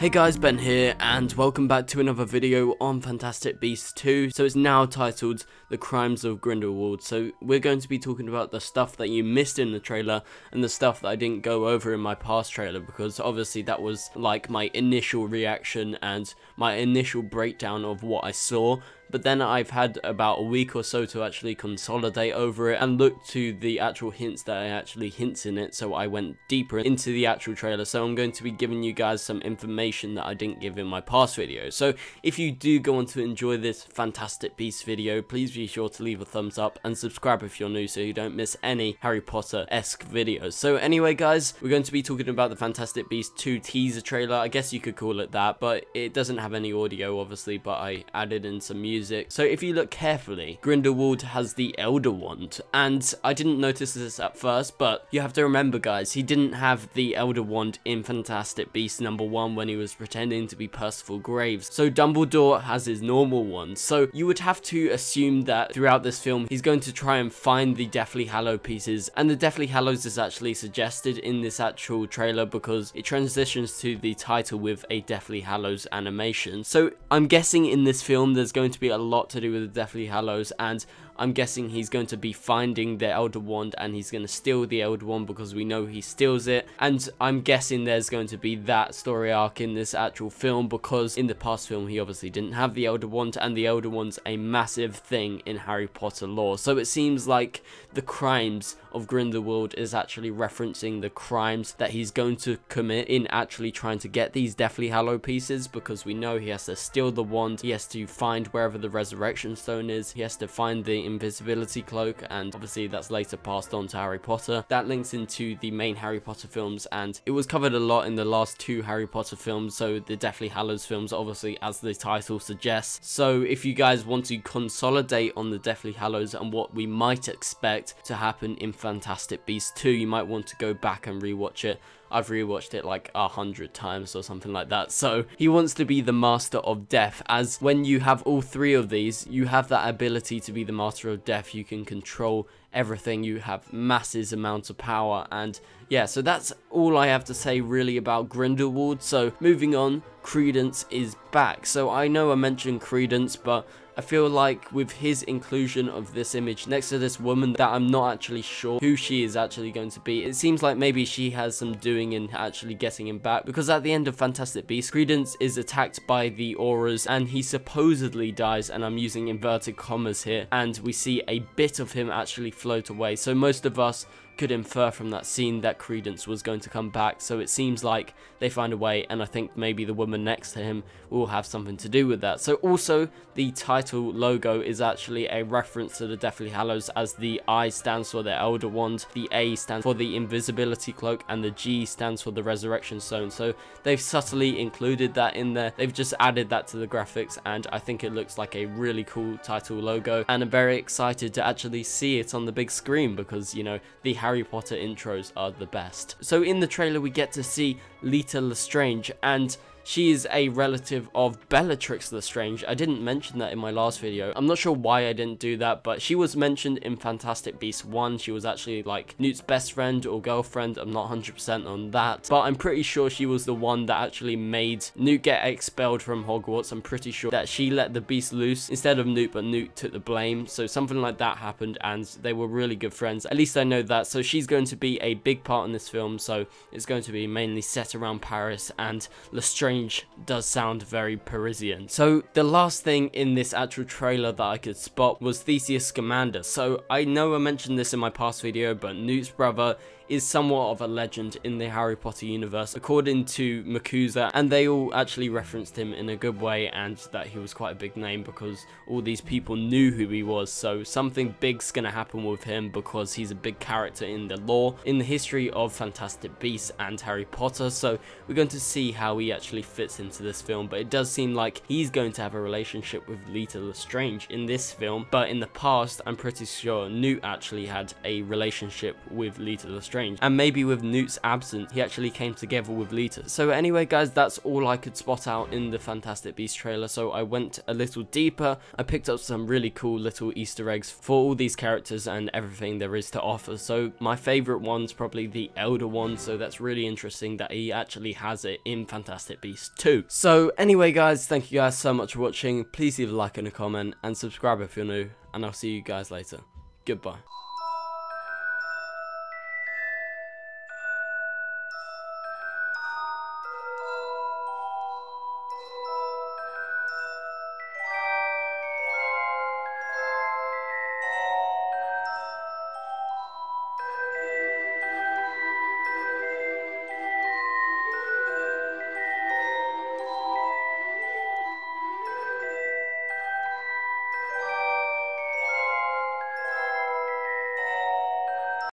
Hey guys, Ben here, and welcome back to another video on Fantastic Beasts 2. So it's now titled The Crimes of Grindelwald. So we're going to be talking about the stuff that you missed in the trailer and the stuff that I didn't go over in my past trailer, because obviously that was like my initial reaction and my initial breakdown of what I saw. But then I've had about a week or so to actually consolidate over it and look to the actual hints that I actually hints in it, so I went deeper into the actual trailer. So I'm going to be giving you guys some information that I didn't give in my past video. So if you do go on to enjoy this Fantastic Beasts video, please be sure to leave a thumbs up and subscribe if you're new so you don't miss any Harry Potter-esque videos. So anyway guys, we're going to be talking about the Fantastic Beasts 2 teaser trailer. I guess you could call it that, but it doesn't have any audio obviously, but I added in some music. So if you look carefully, Grindelwald has the Elder Wand, and I didn't notice this at first, but you have to remember guys, he didn't have the Elder Wand in Fantastic Beasts #1 when he was pretending to be Percival Graves. So Dumbledore has his normal wand, so you would have to assume that throughout this film he's going to try and find the Deathly Hallows pieces, and the Deathly Hallows is actually suggested in this actual trailer because it transitions to the title with a Deathly Hallows animation. So I'm guessing in this film there's going to be a lot to do with the Deathly Hallows, and I'm guessing he's going to be finding the Elder Wand and he's going to steal the Elder Wand because we know he steals it. And I'm guessing there's going to be that story arc in this actual film, because in the past film he obviously didn't have the Elder Wand, and the Elder Wand's a massive thing in Harry Potter lore. So it seems like the crimes of Grindelwald is actually referencing the crimes that he's going to commit in actually trying to get these Deathly Hallows pieces, because we know he has to steal the wand, he has to find wherever the Resurrection Stone is, he has to find the invisibility cloak, and obviously that's later passed on to Harry Potter. That links into the main Harry Potter films, and it was covered a lot in the last 2 Harry Potter films, so the Deathly Hallows films obviously, as the title suggests. So if you guys want to consolidate on the Deathly Hallows and what we might expect to happen in Fantastic Beasts 2, you might want to go back and rewatch it. I've rewatched it like 100 times or something like that. So he wants to be the Master of Death, as when you have all 3 of these, you have that ability to be the Master of Death. You can control everything, you have massive amounts of power, and yeah, so that's all I have to say really about Grindelwald. So moving on, Credence is back. So I know I mentioned Credence, but I feel like with his inclusion of this image next to this woman that I'm not actually sure who she is actually going to be, it seems like maybe she has some doing in actually getting him back, because at the end of Fantastic Beasts, Credence is attacked by the auras and he supposedly dies, and I'm using inverted commas here, and we see a bit of him actually float away. So most of us could infer from that scene that Credence was going to come back, so it seems like they find a way, and I think maybe the woman next to him will have something to do with that. So also the title logo is actually a reference to the Deathly Hallows, as the I stands for the Elder Wand, the A stands for the Invisibility Cloak, and the G stands for the Resurrection Stone. So they've subtly included that in there, they've just added that to the graphics, and I think it looks like a really cool title logo, and I'm very excited to actually see it on the big screen, because you know, the Harry Potter intros are the best. So in the trailer we get to see Leta Lestrange, and she is a relative of Bellatrix Lestrange. I didn't mention that in my last video. I'm not sure why I didn't do that, but she was mentioned in Fantastic Beasts 1. She was actually like Newt's best friend or girlfriend. I'm not 100% on that, but I'm pretty sure she was the one that actually made Newt get expelled from Hogwarts. I'm pretty sure that she let the beast loose instead of Newt, but Newt took the blame. So something like that happened, and they were really good friends. At least I know that. So she's going to be a big part in this film. So it's going to be mainly set around Paris, and Lestrange does sound very Parisian. So the last thing in this actual trailer that I could spot was Theseus Scamander. So I know I mentioned this in my past video, but Newt's brother is somewhat of a legend in the Harry Potter universe, according to Makusa, and they all actually referenced him in a good way, and that he was quite a big name because all these people knew who he was. So something big's gonna happen with him, because he's a big character in the lore, in the history of Fantastic Beasts and Harry Potter. So we're going to see how he actually fits into this film, but it does seem like he's going to have a relationship with Leta Lestrange in this film, but in the past I'm pretty sure Newt actually had a relationship with Leta Lestrange. And maybe with Newt's absence, he actually came together with Leta. So anyway guys, that's all I could spot out in the Fantastic Beasts trailer. So I went a little deeper, I picked up some really cool little Easter eggs for all these characters and everything there is to offer. So my favorite one's probably the Elder Wand, so that's really interesting that he actually has it in Fantastic Beasts Beast 2. So anyway guys, thank you guys so much for watching. Please leave a like and a comment and subscribe if you're new, and I'll see you guys later. Goodbye.